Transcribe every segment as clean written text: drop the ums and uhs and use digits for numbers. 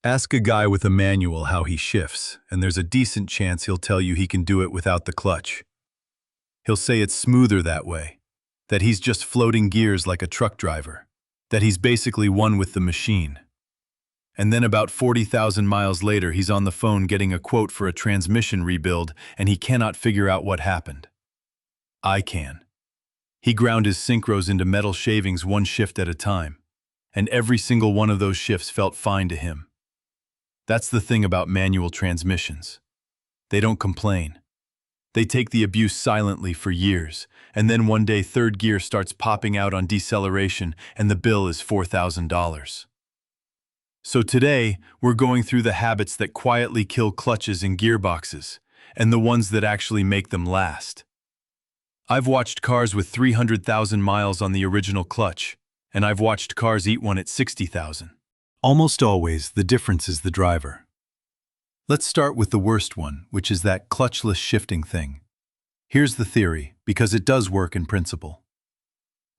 Ask a guy with a manual how he shifts, and there's a decent chance he'll tell you he can do it without the clutch. He'll say it's smoother that way, that he's just floating gears like a truck driver, that he's basically one with the machine. And then about 40,000 miles later, he's on the phone getting a quote for a transmission rebuild, and he cannot figure out what happened. I can. He ground his synchros into metal shavings one shift at a time, and every single one of those shifts felt fine to him. That's the thing about manual transmissions. They don't complain. They take the abuse silently for years, and then one day third gear starts popping out on deceleration and the bill is $4,000. So today, we're going through the habits that quietly kill clutches and gearboxes, and the ones that actually make them last. I've watched cars with 300,000 miles on the original clutch, and I've watched cars eat one at 60,000. Almost always, the difference is the driver. Let's start with the worst one, which is that clutchless shifting thing. Here's the theory, because it does work in principle.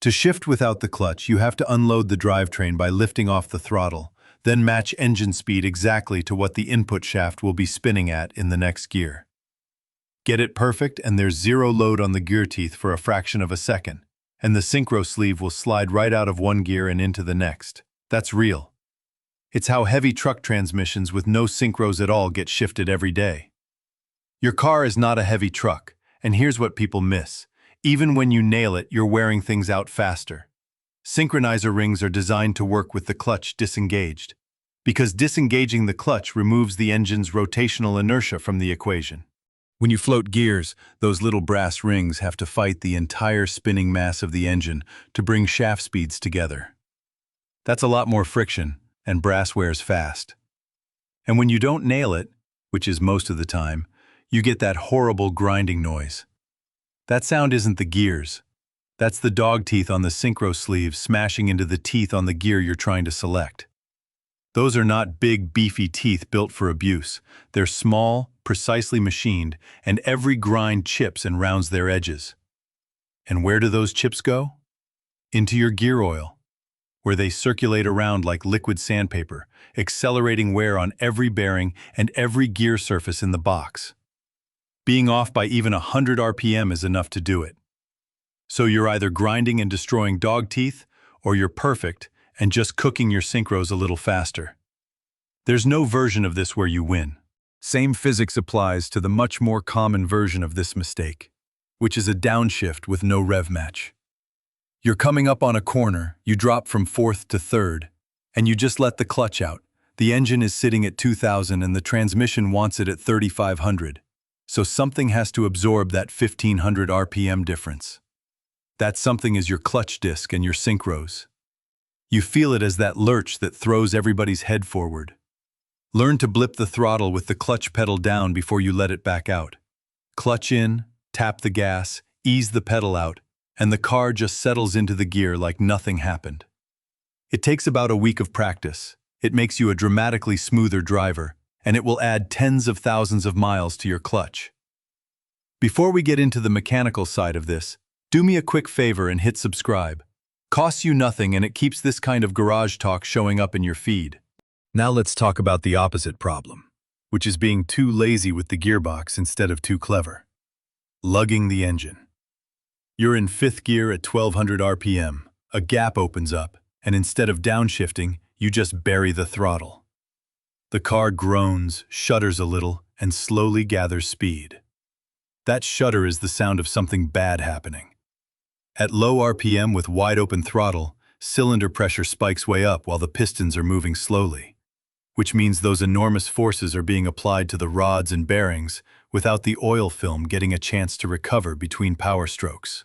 To shift without the clutch, you have to unload the drivetrain by lifting off the throttle, then match engine speed exactly to what the input shaft will be spinning at in the next gear. Get it perfect and there's zero load on the gear teeth for a fraction of a second, and the synchro sleeve will slide right out of one gear and into the next. That's real. It's how heavy truck transmissions with no synchros at all get shifted every day. Your car is not a heavy truck, and here's what people miss. Even when you nail it, you're wearing things out faster. Synchronizer rings are designed to work with the clutch disengaged, because disengaging the clutch removes the engine's rotational inertia from the equation. When you float gears, those little brass rings have to fight the entire spinning mass of the engine to bring shaft speeds together. That's a lot more friction, and brass wears fast. And when you don't nail it, which is most of the time, you get that horrible grinding noise. That sound isn't the gears. That's the dog teeth on the synchro sleeve smashing into the teeth on the gear you're trying to select. Those are not big, beefy teeth built for abuse. They're small, precisely machined, and every grind chips and rounds their edges. And where do those chips go? Into your gear oil, where they circulate around like liquid sandpaper, accelerating wear on every bearing and every gear surface in the box. Being off by even 100 RPM is enough to do it. So you're either grinding and destroying dog teeth, or you're perfect and just cooking your synchros a little faster. There's no version of this where you win. Same physics applies to the much more common version of this mistake, which is a downshift with no rev match. You're coming up on a corner, you drop from fourth to third, and you just let the clutch out. The engine is sitting at 2,000 and the transmission wants it at 3,500. So something has to absorb that 1,500 RPM difference. That something is your clutch disc and your synchros. You feel it as that lurch that throws everybody's head forward. Learn to blip the throttle with the clutch pedal down before you let it back out. Clutch in, tap the gas, ease the pedal out, and the car just settles into the gear like nothing happened. It takes about a week of practice. It makes you a dramatically smoother driver, and it will add tens of thousands of miles to your clutch. Before we get into the mechanical side of this, do me a quick favor and hit subscribe. Costs you nothing and it keeps this kind of garage talk showing up in your feed. Now let's talk about the opposite problem, which is being too lazy with the gearbox instead of too clever. Lugging the engine. You're in fifth gear at 1,200 RPM. A gap opens up, and instead of downshifting, you just bury the throttle. The car groans, shudders a little, and slowly gathers speed. That shudder is the sound of something bad happening. At low RPM with wide open throttle, cylinder pressure spikes way up while the pistons are moving slowly, which means those enormous forces are being applied to the rods and bearings without the oil film getting a chance to recover between power strokes.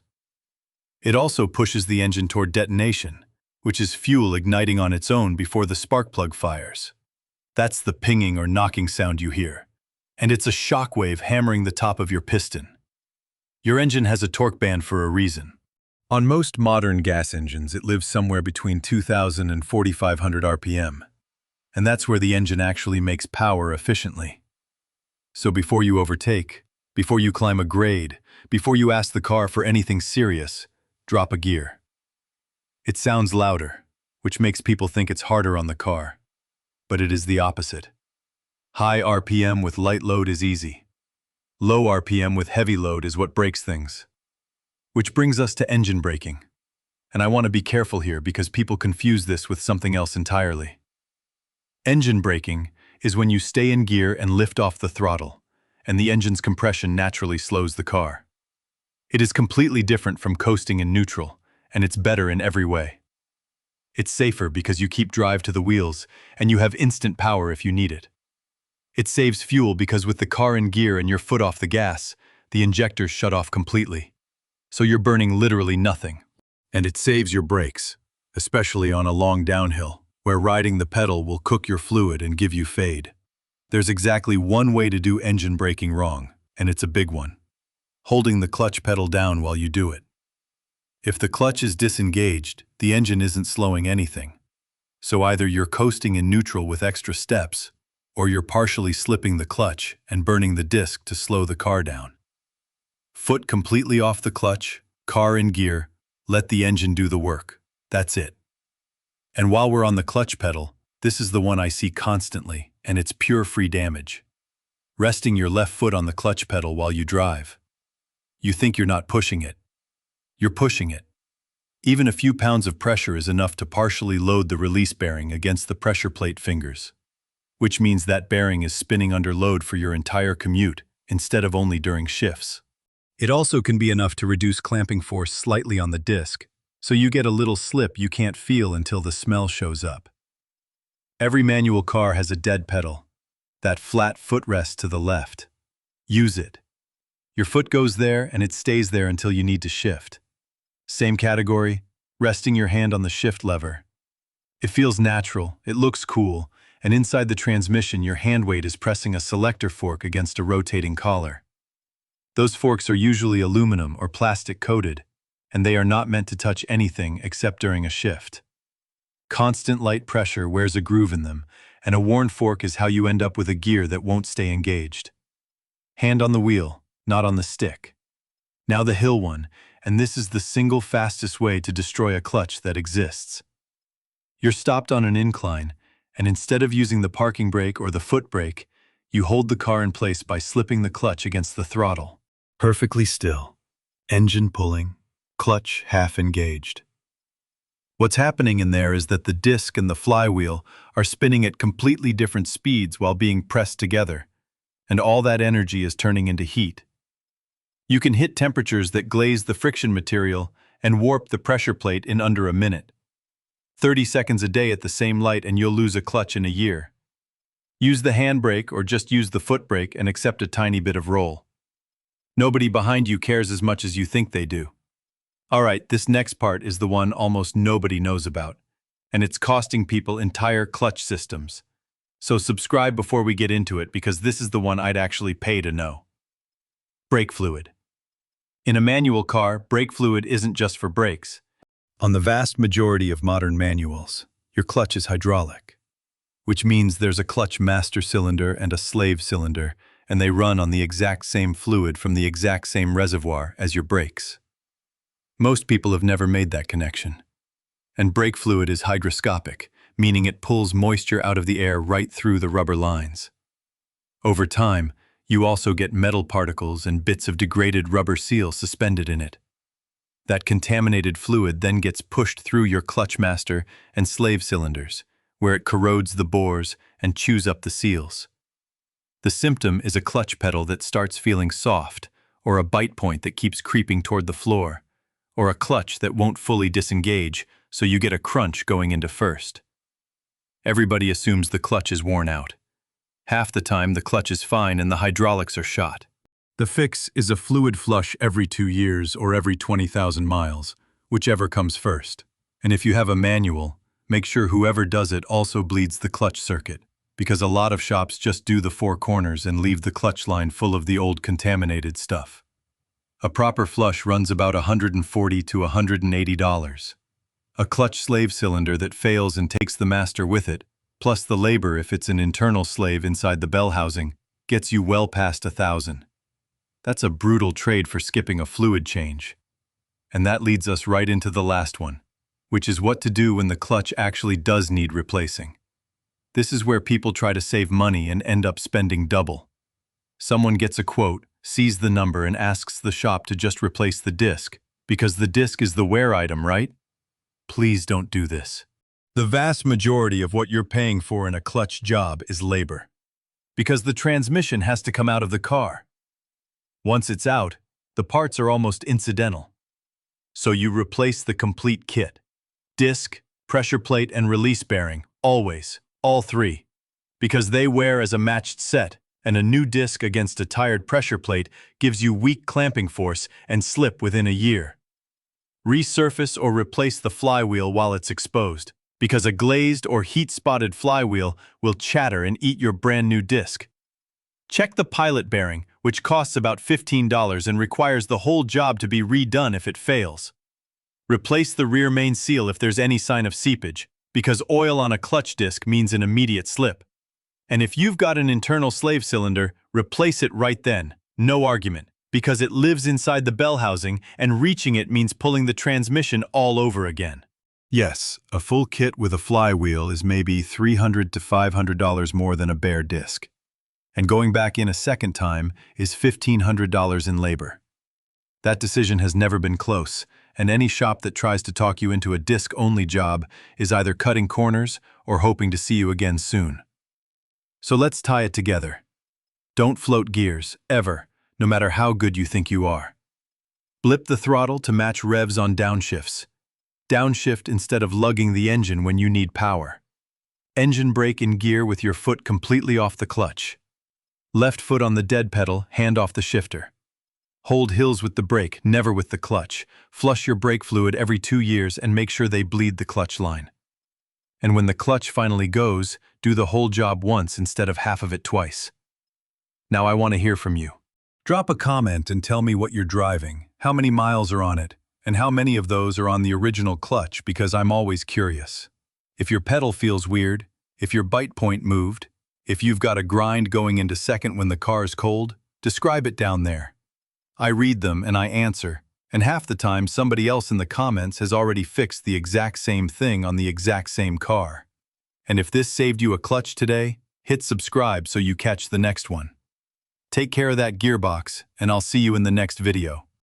It also pushes the engine toward detonation, which is fuel igniting on its own before the spark plug fires. That's the pinging or knocking sound you hear, and it's a shock wave hammering the top of your piston. Your engine has a torque band for a reason. On most modern gas engines, it lives somewhere between 2,000 and 4,500 RPM, and that's where the engine actually makes power efficiently. So before you overtake, before you climb a grade, before you ask the car for anything serious, drop a gear. It sounds louder, which makes people think it's harder on the car. but it is the opposite. High RPM with light load is easy. Low RPM with heavy load is what breaks things. Which brings us to engine braking. And I want to be careful here because people confuse this with something else entirely. Engine braking is when you stay in gear and lift off the throttle, and the engine's compression naturally slows the car. It is completely different from coasting in neutral, and it's better in every way. It's safer because you keep drive to the wheels, and you have instant power if you need it. It saves fuel because with the car in gear and your foot off the gas, the injectors shut off completely. So you're burning literally nothing. And it saves your brakes, especially on a long downhill, where riding the pedal will cook your fluid and give you fade. There's exactly one way to do engine braking wrong, and it's a big one. Holding the clutch pedal down while you do it. If the clutch is disengaged, the engine isn't slowing anything. So either you're coasting in neutral with extra steps, or you're partially slipping the clutch and burning the disc to slow the car down. Foot completely off the clutch, car in gear, let the engine do the work. That's it. And while we're on the clutch pedal, this is the one I see constantly, and it's pure free damage. Resting your left foot on the clutch pedal while you drive. You think you're not pushing it. You're pushing it. Even a few pounds of pressure is enough to partially load the release bearing against the pressure plate fingers, which means that bearing is spinning under load for your entire commute instead of only during shifts. It also can be enough to reduce clamping force slightly on the disc, so you get a little slip you can't feel until the smell shows up. Every manual car has a dead pedal, that flat footrest to the left. Use it. Your foot goes there and it stays there until you need to shift. Same category, resting your hand on the shift lever. It feels natural, it looks cool, and inside the transmission your hand weight is pressing a selector fork against a rotating collar. Those forks are usually aluminum or plastic coated, and they are not meant to touch anything except during a shift. Constant light pressure wears a groove in them, and a worn fork is how you end up with a gear that won't stay engaged. Hand on the wheel, not on the stick. Now the hill one, and this is the single fastest way to destroy a clutch that exists. You're stopped on an incline, and instead of using the parking brake or the foot brake, you hold the car in place by slipping the clutch against the throttle. Perfectly still. Engine pulling, clutch half engaged. What's happening in there is that the disc and the flywheel are spinning at completely different speeds while being pressed together, and all that energy is turning into heat. You can hit temperatures that glaze the friction material and warp the pressure plate in under a minute. 30 seconds a day at the same light and you'll lose a clutch in a year. Use the handbrake or just use the foot brake and accept a tiny bit of roll. Nobody behind you cares as much as you think they do. All right, this next part is the one almost nobody knows about, and it's costing people entire clutch systems. So subscribe before we get into it because this is the one I'd actually pay to know. Brake fluid. In a manual car, brake fluid isn't just for brakes. On the vast majority of modern manuals, your clutch is hydraulic, which means there's a clutch master cylinder and a slave cylinder, and they run on the exact same fluid from the exact same reservoir as your brakes. Most people have never made that connection. And brake fluid is hygroscopic, meaning it pulls moisture out of the air right through the rubber lines. Over time, you also get metal particles and bits of degraded rubber seal suspended in it. That contaminated fluid then gets pushed through your clutch master and slave cylinders, where it corrodes the bores and chews up the seals. The symptom is a clutch pedal that starts feeling soft, or a bite point that keeps creeping toward the floor, or a clutch that won't fully disengage, so you get a crunch going into first. Everybody assumes the clutch is worn out. Half the time the clutch is fine and the hydraulics are shot. The fix is a fluid flush every 2 years or every 20,000 miles, whichever comes first. And if you have a manual, make sure whoever does it also bleeds the clutch circuit, because a lot of shops just do the 4 corners and leave the clutch line full of the old contaminated stuff. A proper flush runs about $140 to $180. A clutch slave cylinder that fails and takes the master with it, plus the labor if it's an internal slave inside the bell housing, gets you well past $1,000. That's a brutal trade for skipping a fluid change. And that leads us right into the last one, which is what to do when the clutch actually does need replacing. This is where people try to save money and end up spending double. Someone gets a quote, sees the number, and asks the shop to just replace the disc, because the disc is the wear item, right? Please don't do this. The vast majority of what you're paying for in a clutch job is labor, because the transmission has to come out of the car. Once it's out, the parts are almost incidental. So you replace the complete kit. Disc, pressure plate, and release bearing, always, all three. Because they wear as a matched set, and a new disc against a tired pressure plate gives you weak clamping force and slip within a year. Resurface or replace the flywheel while it's exposed, because a glazed or heat-spotted flywheel will chatter and eat your brand new disc. Check the pilot bearing, which costs about $15 and requires the whole job to be redone if it fails. Replace the rear main seal if there's any sign of seepage, because oil on a clutch disc means an immediate slip. And if you've got an internal slave cylinder, replace it right then, no argument, because it lives inside the bell housing and reaching it means pulling the transmission all over again. Yes, a full kit with a flywheel is maybe $300 to $500 more than a bare disc. And going back in a second time is $1,500 in labor. That decision has never been close, and any shop that tries to talk you into a disc-only job is either cutting corners or hoping to see you again soon. So let's tie it together. Don't float gears, ever, no matter how good you think you are. Blip the throttle to match revs on downshifts. Downshift instead of lugging the engine when you need power. Engine brake in gear with your foot completely off the clutch. Left foot on the dead pedal, hand off the shifter. Hold hills with the brake, never with the clutch. Flush your brake fluid every 2 years and make sure they bleed the clutch line. And when the clutch finally goes, do the whole job once instead of half of it twice. Now I want to hear from you. Drop a comment and tell me what you're driving, how many miles are on it, and how many of those are on the original clutch, because I'm always curious. If your pedal feels weird, if your bite point moved, if you've got a grind going into second when the car's cold, describe it down there. I read them and I answer, and half the time somebody else in the comments has already fixed the exact same thing on the exact same car. And if this saved you a clutch today, hit subscribe so you catch the next one. Take care of that gearbox, and I'll see you in the next video.